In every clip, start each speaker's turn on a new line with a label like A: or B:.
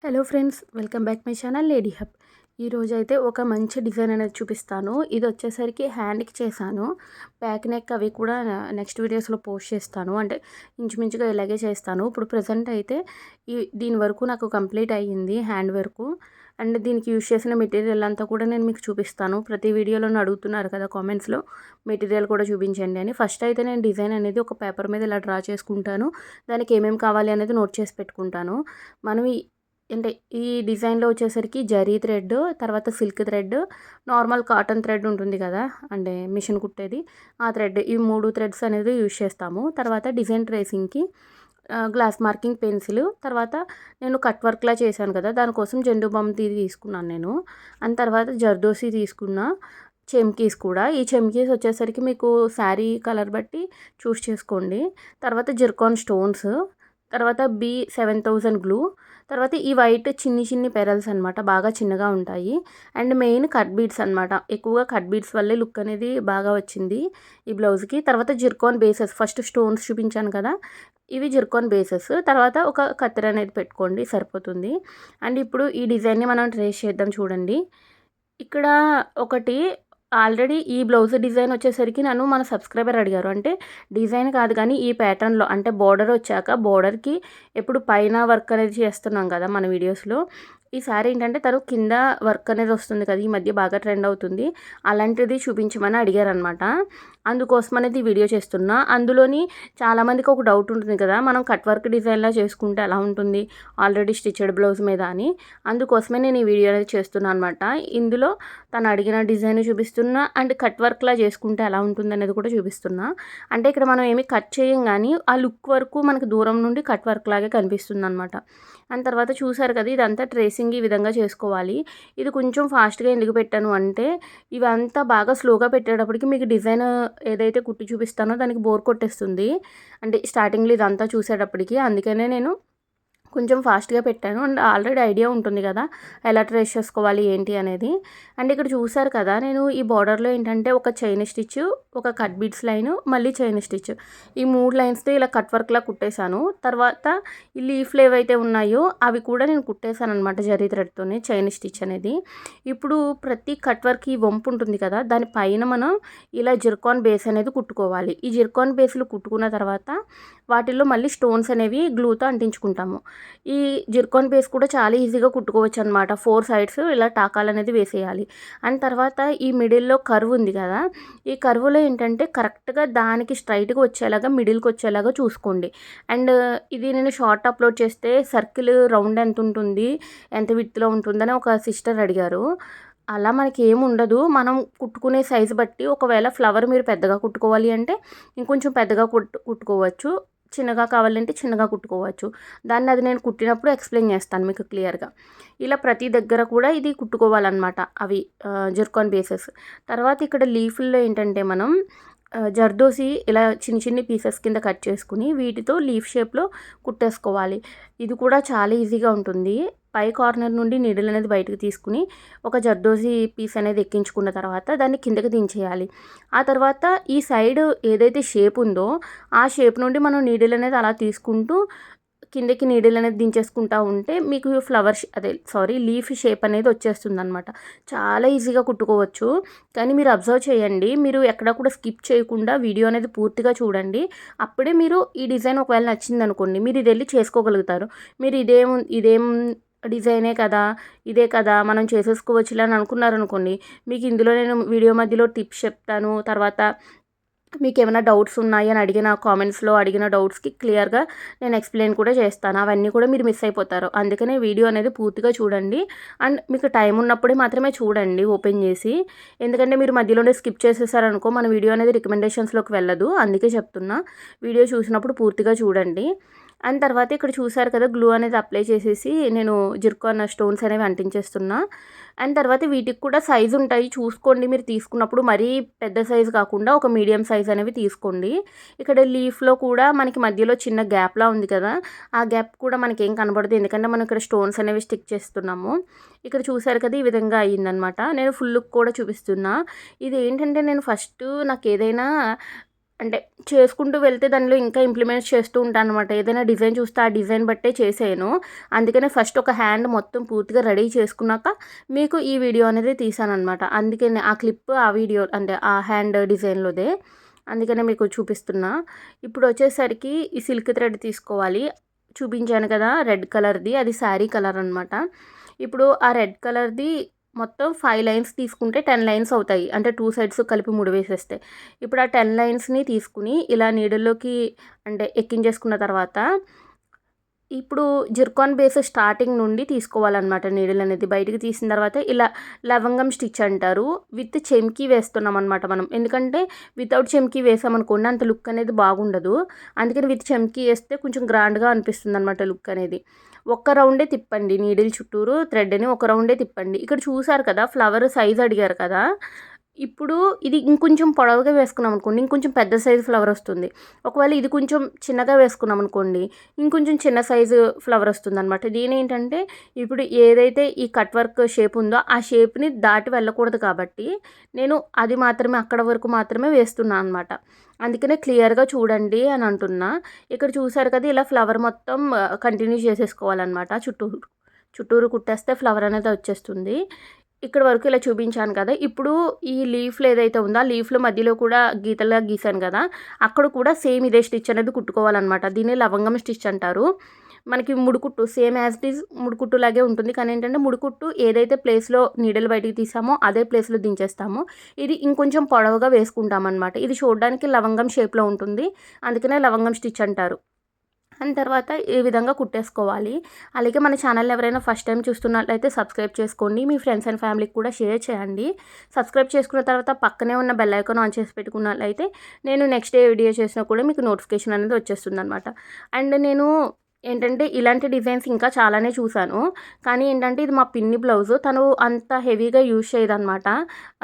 A: Hello friends, welcome back my channel lady hub. ఈరోజైతే ఒక మంచి డిజైన్ అనేది చూపిస్తాను. ఇది వచ్చేసరికి హ్యాండ్కి చేశాను. బ్యాక్ నెక్ అవి కూడా నెక్స్ట్ వీడియోస్లో పోస్ట్ చేస్తాను. అంటే ఇంచుమించుగా ఇలాగే చేస్తాను. ఇప్పుడు ప్రజెంట్ అయితే దీని వరకు నాకు కంప్లీట్ అయ్యింది హ్యాండ్ వరకు. అండ్ దీనికి యూజ్ చేసిన మెటీరియల్ అంతా కూడా నేను మీకు చూపిస్తాను. ప్రతి వీడియోలో అడుగుతున్నారు కదా కామెంట్స్లో, మెటీరియల్ కూడా చూపించండి అని. ఫస్ట్ అయితే నేను డిజైన్ అనేది ఒక పేపర్ మీద ఇలా డ్రా చేసుకుంటాను. దానికి ఏమేమి కావాలి అనేది నోట్ చేసి పెట్టుకుంటాను. మనం అంటే ఈ డిజైన్లో వచ్చేసరికి జరీ థ్రెడ్, తర్వాత silk thread, normal cotton thread ఉంటుంది కదా, అంటే మిషన్ కుట్టేది, ఆ థ్రెడ్, ఈ 3 థ్రెడ్స్ అనేది యూజ్ చేస్తాము. తర్వాత డిజైన్ ట్రేసింగ్కి గ్లాస్ మార్కింగ్ పెన్సిల్, తర్వాత నేను కట్ వర్క్లా చేశాను కదా, దానికోసం జెండు బామ్ తీసుకున్నాను నేను. అండ్ తర్వాత జర్దోసి తీసుకున్న, చెమ్కీస్ కూడా. ఈ చెమ్కీస్ వచ్చేసరికి మీకు శారీ కలర్ బట్టి చూస్ చేసుకోండి. తర్వాత జిర్కాన్ స్టోన్స్, తర్వాత B7000 గ్లూ, తర్వాత ఈ వైట్ చిన్ని పెరల్స్ అనమాట, బాగా చిన్నగా ఉంటాయి. అండ్ మెయిన్ కట్ బీడ్స్ అనమాట. ఎక్కువగా కట్ బీడ్స్ వల్లే లుక్ అనేది బాగా వచ్చింది ఈ బ్లౌజ్కి. తర్వాత జిర్కాన్ బేసెస్, ఫస్ట్ స్టోన్స్ చూపించాను కదా, ఇవి జిర్కాన్ బేసెస్. తర్వాత ఒక కత్తెర అనేది పెట్టుకోండి, సరిపోతుంది. అండ్ ఇప్పుడు ఈ డిజైన్ని మనం ట్రేస్ చేద్దాం. చూడండి, ఇక్కడ ఒకటి ఆల్రెడీ ఈ బ్లౌజ్ డిజైన్ వచ్చేసరికి నన్ను మన సబ్స్క్రైబర్ అడిగారు. అంటే డిజైన్ కాదు కానీ ఈ ప్యాటర్న్లో, అంటే బోర్డర్ వచ్చాక బోర్డర్కి ఎప్పుడు పైన వర్క్ అనేది చేస్తున్నాం కదా మన వీడియోస్లో, ఈసారి ఏంటంటే తను కింద వర్క్ అనేది వస్తుంది కదా, ఈ మధ్య బాగా ట్రెండ్ అవుతుంది, అలాంటిది చూపించమని అడిగారనమాట. అందుకోసం అనేది వీడియో చేస్తున్నా. అందులోని చాలామందికి ఒక డౌట్ ఉంటుంది కదా, మనం కట్ వర్క్ డిజైన్లా చేసుకుంటే ఎలా ఉంటుంది ఆల్రెడీ స్టిచ్డ్ బ్లౌజ్ మీద అని. అందుకోసమే నేను ఈ వీడియో అనేది చేస్తున్నాను అనమాట. ఇందులో తను అడిగిన డిజైన్ చూపిస్తున్నా, అండ్ కట్ వర్క్లా చేసుకుంటే ఎలా ఉంటుంది అనేది కూడా చూపిస్తున్నా. అంటే ఇక్కడ మనం ఏమి కట్ చేయం కానీ ఆ లుక్ వరకు మనకు దూరం నుండి కట్ వర్క్ లాగే కనిపిస్తుంది అనమాట. అండ్ తర్వాత చూసారు కదా, ఇదంతా ట్రేసింగ్ ఈ విధంగా చేసుకోవాలి. ఇది కొంచెం ఫాస్ట్గా ఎందుకు పెట్టాను అంటే, ఇవంతా బాగా స్లోగా పెట్టేటప్పటికి మీకు డిజైన్ ఏదైతే కుట్టి చూపిస్తానో దానికి బోర్ కొట్టేస్తుంది, అంటే స్టార్టింగ్లో ఇదంతా చూసేటప్పటికి. అందుకనే నేను కొంచెం ఫాస్ట్గా పెట్టాను. అండ్ ఆల్రెడీ ఐడియా ఉంటుంది కదా ఎలా ట్రేస్ చేసుకోవాలి ఏంటి అనేది. అండ్ ఇక్కడ చూసారు కదా, నేను ఈ బార్డర్లో ఏంటంటే ఒక చైన్ స్టిచ్, ఒక కట్ బీడ్స్ లైన్, మళ్ళీ చైన్ స్టిచ్, ఈ 3 లైన్స్తో ఇలా కట్ వర్క్లా కుట్టేశాను. తర్వాత ఈ లీఫ్లు ఏవైతే ఉన్నాయో అవి కూడా నేను కుట్టేశాను అనమాట జరీ థ్రెడ్తోనే, చైన్ స్టిచ్ అనేది. ఇప్పుడు ప్రతి కట్ వర్క్ ఈ వంపు ఉంటుంది కదా, దానిపైన మనం ఇలా జిర్కాన్ బేస్ అనేది కుట్టుకోవాలి. ఈ జిర్కాన్ బేస్లు కుట్టుకున్న తర్వాత వాటిల్లో మళ్ళీ స్టోన్స్ అనేవి గ్లూతో అంటించుకుంటాము. ఈ జిర్కాన్ బేస్ కూడా చాలా ఈజీగా కుట్టుకోవచ్చు అనమాట. 4 సైడ్స్ ఇలా టాకాలు అనేది వేసేయాలి. అండ్ తర్వాత ఈ మిడిల్లో కర్వ్ ఉంది కదా, ఈ కర్వ్లో ఏంటంటే కరెక్ట్గా దానికి స్ట్రైట్గా వచ్చేలాగా, మిడిల్కి వచ్చేలాగా చూసుకోండి. అండ్ ఇది నేను షార్ట్ అప్లోడ్ చేస్తే సర్కిల్ రౌండ్ ఎంత ఉంటుంది, ఎంత విడ్త్లో ఉంటుందని ఒక సిస్టర్ అడిగారు. అలా మనకి ఏమి ఉండదు. మనం కుట్టుకునే సైజు బట్టి, ఒకవేళ ఫ్లవర్ మీరు పెద్దగా కుట్టుకోవాలి అంటే ఇంకొంచెం పెద్దగా కుట్టుకోవచ్చు, చిన్నగా కావాలంటే చిన్నగా కుట్టుకోవచ్చు. దాన్ని అది నేను కుట్టినప్పుడు ఎక్స్ప్లెయిన్ చేస్తాను మీకు క్లియర్గా. ఇలా ప్రతి దగ్గర కూడా ఇది కుట్టుకోవాలన్నమాట, అవి జిర్కాన్ బేసెస్. తర్వాత ఇక్కడ లీఫ్ల్లో ఏంటంటే మనం జర్దోసి ఇలా చిన్ని పీసెస్ కింద కట్ చేసుకుని వీటితో లీఫ్ షేప్లో కుట్టేసుకోవాలి. ఇది కూడా చాలా ఈజీగా ఉంటుంది. పై కార్నర్ నుండి నీడిల్ అనేది బయటకు తీసుకుని ఒక జర్దోసి పీస్ అనేది ఎక్కించుకున్న తర్వాత దాన్ని కిందకి దించేయాలి. ఆ తర్వాత ఈ సైడ్ ఏదైతే షేప్ ఉందో ఆ షేప్ నుండి మనం నీడిల్ అనేది అలా తీసుకుంటూ కిందకి నీడిల్ అనేది దించేసుకుంటా ఉంటే మీకు లీఫ్ షేప్ అనేది వచ్చేస్తుంది అనమాట. చాలా ఈజీగా కుట్టుకోవచ్చు. కానీ మీరు అబ్జర్వ్ చేయండి, మీరు ఎక్కడ కూడా స్కిప్ చేయకుండా వీడియో అనేది పూర్తిగా చూడండి. అప్పుడే మీరు ఈ డిజైన్ ఒకవేళ నచ్చింది అనుకోండి, మీరు ఇది వెళ్ళి చేసుకోగలుగుతారు. మీరు ఇదేం డిజైనే కదా, ఇదే కదా మనం చేసేసుకోవచ్చు అని అనుకున్నారనుకోండి, మీకు ఇందులో నేను వీడియో మధ్యలో టిప్స్ చెప్తాను. తర్వాత మీకు ఏమైనా డౌట్స్ ఉన్నాయి అని కామెంట్స్లో అడిగిన డౌట్స్కి క్లియర్గా నేను ఎక్స్ప్లెయిన్ కూడా చేస్తాను. అవన్నీ కూడా మీరు మిస్ అయిపోతారు. అందుకనే వీడియో అనేది పూర్తిగా చూడండి. అండ్ మీకు టైం ఉన్నప్పుడే మాత్రమే చూడండి ఓపెన్ చేసి. ఎందుకంటే మీరు మధ్యలోనే స్కిప్ చేసేసారనుకో మన వీడియో అనేది రికమెండేషన్స్లోకి వెళ్ళదు. అందుకే చెప్తున్నా, వీడియో చూసినప్పుడు పూర్తిగా చూడండి. అండ్ తర్వాత ఇక్కడ చూసారు కదా, గ్లూ అనేది అప్లై చేసేసి నేను జిర్కాన్ స్టోన్స్ అనేవి అంటించేస్తున్నా. అండ్ తర్వాత వీటికి కూడా సైజు ఉంటాయి, చూసుకోండి మీరు తీసుకున్నప్పుడు. మరీ పెద్ద సైజు కాకుండా ఒక మీడియం సైజ్ అనేవి తీసుకోండి. ఇక్కడ లీఫ్లో కూడా మనకి మధ్యలో చిన్న గ్యాప్లా ఉంది కదా, ఆ గ్యాప్ కూడా మనకి ఏం కనబడదు, ఎందుకంటే మనం ఇక్కడ స్టోన్స్ అనేవి స్టిక్ చేస్తున్నాము. ఇక్కడ చూసారు కదా, ఈ విధంగా అయ్యిందనమాట. నేను ఫుల్ లుక్ కూడా చూపిస్తున్నా. ఇది ఏంటంటే నేను ఫస్ట్ నాకు ఏదైనా అంటే చేసుకుంటూ వెళ్తే దానిలో ఇంకా ఇంప్లిమెంట్స్ చేస్తూ ఉంటానన్నమాట. ఏదైనా డిజైన్ చూస్తే ఆ డిజైన్ బట్టే చేసేయను. అందుకనే ఫస్ట్ ఒక హ్యాండ్ మొత్తం పూర్తిగా రెడీ చేసుకున్నాక మీకు ఈ వీడియో అనేది తీసాననమాట. అందుకనే ఆ క్లిప్ ఆ వీడియో అంటే ఆ హ్యాండ్ డిజైన్‌లోదే. అందుకనే మీకు చూపిస్తున్నా. ఇప్పుడు వచ్చేసరికి ఈ సిల్క్ థ్రెడ్ తీసుకోవాలి. చూపించాను కదా రెడ్ కలర్‌ది, అది శారీ కలర్ అనమాట. ఇప్పుడు ఆ రెడ్ కలర్‌ది మొత్తం 5 లైన్స్ తీసుకుంటే 10 లైన్స్ అవుతాయి. అంటే 2 సైడ్స్ కలిపి ముడి వేసేస్తే. ఇప్పుడు ఆ 10 లైన్స్‌ని తీసుకుని ఇలా నీడిల్‌లోకి అంటే ఎక్కించేసుకున్న తర్వాత, ఇప్పుడు జిర్కాన్ బేస్ స్టార్టింగ్ నుండి తీసుకోవాలన్నమాట నీడిల్ అనేది. బయటికి తీసిన తర్వాత ఇలా లవంగం స్టిచ్ అంటారు. విత్ చెమ్కీ వేస్తున్నామన్నమాట మనం. ఎందుకంటే వితౌట్ చెమ్కీ వేసామనుకోండి అంత లుక్ అనేది బాగుండదు. అందుకని విత్ చెమ్కీ వేస్తే కొంచెం గ్రాండ్‌గా అనిపిస్తుందన్నమాట లుక్ అనేది. ఒక్క రౌండే తిప్పండి నీడిల్ చుట్టూరు థ్రెడ్‌ని ఒక రౌండే తిప్పండి. ఇక్కడ చూసారు కదా ఫ్లవర్ సైజ్ అడిగారు కదా! ఇప్పుడు ఇది ఇంకొంచెం పొడవుగా వేసుకున్నాం అనుకోండి ఇంకొంచెం పెద్ద సైజు ఫ్లవర్ వస్తుంది. ఒకవేళ ఇది కొంచెం చిన్నగా వేసుకున్నాం అనుకోండి ఇంకొంచెం చిన్న సైజు ఫ్లవర్ వస్తుందనమాట. దీనేంటంటే ఇప్పుడు ఏదైతే ఈ కట్ వర్క్ షేప్ ఉందో ఆ షేప్‌ని దాటి వెళ్ళకూడదు కాబట్టి నేను అది మాత్రమే అక్కడ వరకు మాత్రమే వేస్తున్నా అనమాట. అందుకనే క్లియర్‌గా చూడండి అని అంటున్నా. ఇక్కడ చూసారు కదా ఇలా ఫ్లవర్ మొత్తం కంటిన్యూ చేసేసుకోవాలన్నమాట. చుట్టూరు కుట్టేస్తే ఫ్లవర్ అనేది వచ్చేస్తుంది. ఇక్కడ వరకు ఇలా చూపించాను కదా! ఇప్పుడు ఈ లీఫ్‌లో ఏదైతే ఉందో, ఆ లీఫ్‌లో మధ్యలో కూడా గీతల్లా గీసాను కదా! అక్కడ కూడా సేమ్ ఇదే స్టిచ్ అనేది కుట్టుకోవాలన్నమాట. దీన్ని లవంగం స్టిచ్ అంటారు. మనకి ముడుకుట్టు సేమ్ యాజ్ ఇట్ ఈజ్ ముడుకుట్టులాగే ఉంటుంది. కానీ ఏంటంటే ముడుకుట్టు ఏదైతే ప్లేస్‌లో నీడిల్ బయటికి తీసామో అదే ప్లేస్‌లో దించేస్తాము. ఇది ఇంకొంచెం పొడవుగా వేసుకుంటామన్నమాట. ఇది చూడడానికి లవంగం షేప్‌లో ఉంటుంది. అందుకనే లవంగం స్టిచ్ అంటారు. అండ్ తర్వాత ఈ విధంగా కుట్టేసుకోవాలి. అలాగే మన ఛానల్‌ని ఎవరైనా ఫస్ట్ టైం చూస్తున్నట్లయితే సబ్స్క్రైబ్ చేసుకోండి. మీ ఫ్రెండ్స్ అండ్ ఫ్యామిలీకి కూడా షేర్ చేయండి. సబ్స్క్రైబ్ చేసుకున్న తర్వాత పక్కనే ఉన్న బెల్ ఐకాన్ ఆన్ చేసి పెట్టుకున్నట్లయితే నేను నెక్స్ట్ ఏ వీడియో చేసినా కూడా మీకు నోటిఫికేషన్ అనేది వచ్చేస్తుందనమాట. అండ్ నేను ఏంటంటే ఇలాంటి డిజైన్స్ ఇంకా చాలానే చూసాను. కానీ ఏంటంటే ఇది మా పిన్ని బ్లౌజు. తను అంత హెవీగా యూజ్ చేయదనమాట.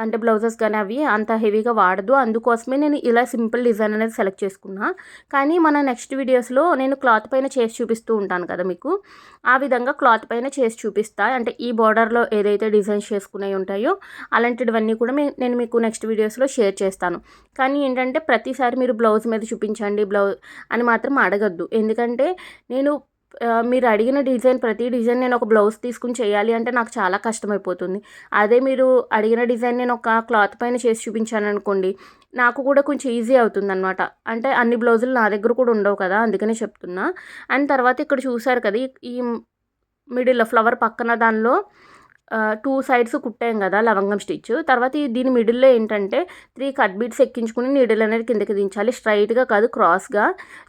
A: అంటే బ్లౌజెస్ కానీ అవి అంత హెవీగా వాడదు. అందుకోసమే నేను ఇలా సింపుల్ డిజైన్ అనేది సెలెక్ట్ చేసుకున్నా. కానీ మన నెక్స్ట్ వీడియోస్‌లో నేను క్లాత్ పైన చేసి చూపిస్తూ ఉంటాను కదా మీకు. ఆ విధంగా క్లాత్ పైన చేసి చూపిస్తా. అంటే ఈ బోర్డర్‌లో ఏదైతే డిజైన్స్ చేసుకునేవి ఉంటాయో అలాంటివన్నీ కూడా నేను మీకు నెక్స్ట్ వీడియోస్‌లో షేర్ చేస్తాను. కానీ ఏంటంటే ప్రతిసారి మీరు బ్లౌజ్ మీద చూపించండి అని మాత్రం అడగొద్దు. ఎందుకంటే నేను మీరు అడిగిన డిజైన్ ప్రతి డిజైన్ నేను ఒక బ్లౌజ్ తీసుకుని చేయాలి అంటే నాకు చాలా కష్టమైపోతుంది. అదే మీరు అడిగిన డిజైన్ నేను ఒక క్లాత్ పైన చేసి చూపించాననుకోండి నాకు కూడా కొంచెం ఈజీ అవుతుందనమాట. అంటే అన్ని బ్లౌజులు నా దగ్గర కూడా ఉండవు కదా! అందుకనే చెప్తున్నా. అండ్ తర్వాత ఇక్కడ చూసారు కదా! ఈ మిడిల్‌లో ఫ్లవర్ పక్కన దానిలో 2 సైడ్స్ కుట్టాం కదా లవంగం స్టిచ్. తర్వాత దీని మిడిల్‌లో ఏంటంటే 3 కట్ బీట్స్ ఎక్కించుకుని నీడిల్ అనేది కిందకి దించాలి. స్ట్రైట్‌గా కాదు క్రాస్‌గా.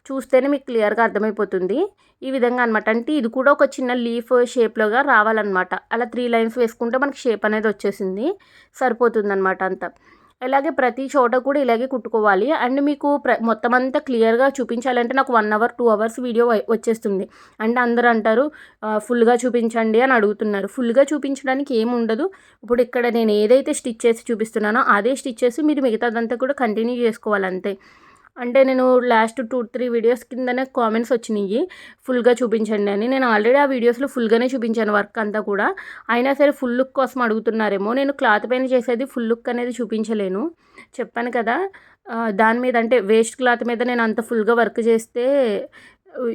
A: చూస్తేనే మీకు క్లియర్‌గా అర్థమైపోతుంది. ఈ విధంగా అనమాట. అంటే ఇది కూడా ఒక చిన్న లీఫ్ షేప్‌లోగా రావాలన్నమాట. అలా 3 లైన్స్ వేసుకుంటే మనకి షేప్ అనేది వచ్చేసింది. సరిపోతుందన్నమాట అంతా. ఇలాగే ప్రతి చోట కూడా ఇలాగే కుట్టుకోవాలి. అండ్ మీకు మొత్తం అంతా క్లియర్‌గా చూపించాలంటే నాకు 1 అవర్, 2 అవర్స్ వీడియో వచ్చేస్తుంది. అంటే అందరూ అంటారు ఫుల్‌గా చూపించండి అని అడుగుతున్నారు. ఫుల్‌గా చూపించడానికి ఏముండదు. ఇప్పుడు ఇక్కడ నేను ఏదైతే స్టిచ్ చేసి చూపిస్తున్నానో అదే స్టిచ్ చేసి మీరు మిగతాదంతా కూడా కంటిన్యూ చేసుకోవాలి అంతే. అంటే నేను లాస్ట్ 2, 3 వీడియోస్ కిందనే కామెంట్స్ వచ్చినాయి ఫుల్‌గా చూపించండి అని. నేను ఆల్రెడీ ఆ వీడియోస్‌లో ఫుల్‌గానే చూపించాను వర్క్ అంతా కూడా. అయినా సరే ఫుల్ లుక్ కోసం అడుగుతున్నారేమో. నేను క్లాత్ పైన చేసేది ఫుల్ లుక్ అనేది చూపించలేను. చెప్పాను కదా! దాని మీద అంటే వేస్ట్ క్లాత్ మీద నేను అంత ఫుల్‌గా వర్క్ చేస్తే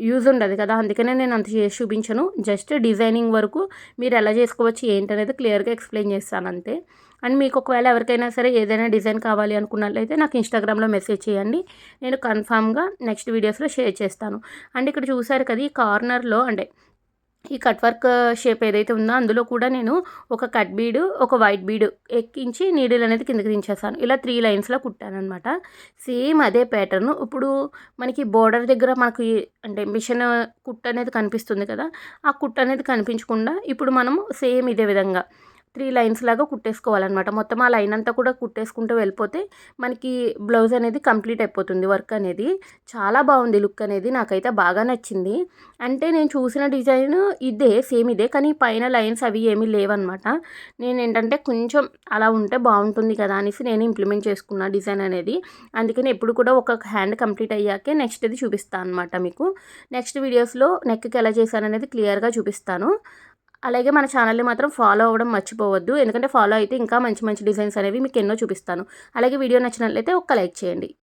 A: యూజ్ ఉండదు కదా! అందుకనే నేను అంత చేసి చూపించను. జస్ట్ డిజైనింగ్ వరకు మీరు ఎలా చేసుకోవచ్చు ఏంటనేది క్లియర్‌గా ఎక్స్‌ప్లెయిన్ చేస్తాను అంతే. అండ్ మీకు ఒకవేళ ఎవరికైనా సరే ఏదైనా డిజైన్ కావాలి అనుకున్నట్లయితే నాకు ఇన్‌స్టాగ్రామ్‌లో మెసేజ్ చేయండి. నేను కన్ఫామ్‌గా నెక్స్ట్ వీడియోస్‌లో షేర్ చేస్తాను. అండ్ ఇక్కడ చూసారు కదా! ఈ కార్నర్‌లో అంటే ఈ కట్ వర్క్ షేప్ ఏదైతే ఉందో అందులో కూడా నేను ఒక కట్ బీడ్, ఒక వైట్ బీడ్ ఎక్కించి నీడిల్ అనేది కిందకి దించేసాను. ఇలా 3 లైన్స్‌లో కుట్టాననమాట. సేమ్ అదే ప్యాటర్న్. ఇప్పుడు మనకి బోర్డర్ దగ్గర మనకి అంటే మిషన్ కుట్టు అనేది కనిపిస్తుంది కదా! ఆ కుట్టు అనేది కనిపించకుండా ఇప్పుడు మనము సేమ్ ఇదే విధంగా 3 లైన్స్ లాగా కుట్టేసుకోవాలన్నమాట. మొత్తం ఆ లైన్ అంతా కూడా కుట్టేసుకుంటూ వెళ్ళిపోతే మనకి బ్లౌజ్ అనేది కంప్లీట్ అయిపోతుంది వర్క్ అనేది. చాలా బాగుంది లుక్ అనేది. నాకైతే బాగా నచ్చింది. అంటే నేను చూసిన డిజైన్ ఇదే సేమ్ ఇదే. కానీ పైన లైన్స్ అవి ఏమీ లేవన్నమాట. నేనేంటంటే కొంచెం అలా ఉంటే బాగుంటుంది కదా అనేసి నేను ఇంప్లిమెంట్ చేసుకున్న డిజైన్ అనేది. అందుకని ఎప్పుడు కూడా ఒక హ్యాండ్ కంప్లీట్ అయ్యాకే నెక్స్ట్‌ది చూపిస్తాను అనమాట మీకు. నెక్స్ట్ వీడియోస్‌లో నెక్‌కి ఎలా చేశాననేది క్లియర్‌గా చూపిస్తాను. అలాగే మన ఛానల్‌ని మాత్రం ఫాలో అవ్వడం మర్చిపోవద్దు. ఎందుకంటే ఫాలో అయితే ఇంకా మంచి మంచి డిజైన్స్ అనేవి మీకు ఎన్నో చూపిస్తాను. అలాగే వీడియో నచ్చినట్లయితే ఒక్క లైక్ చేయండి.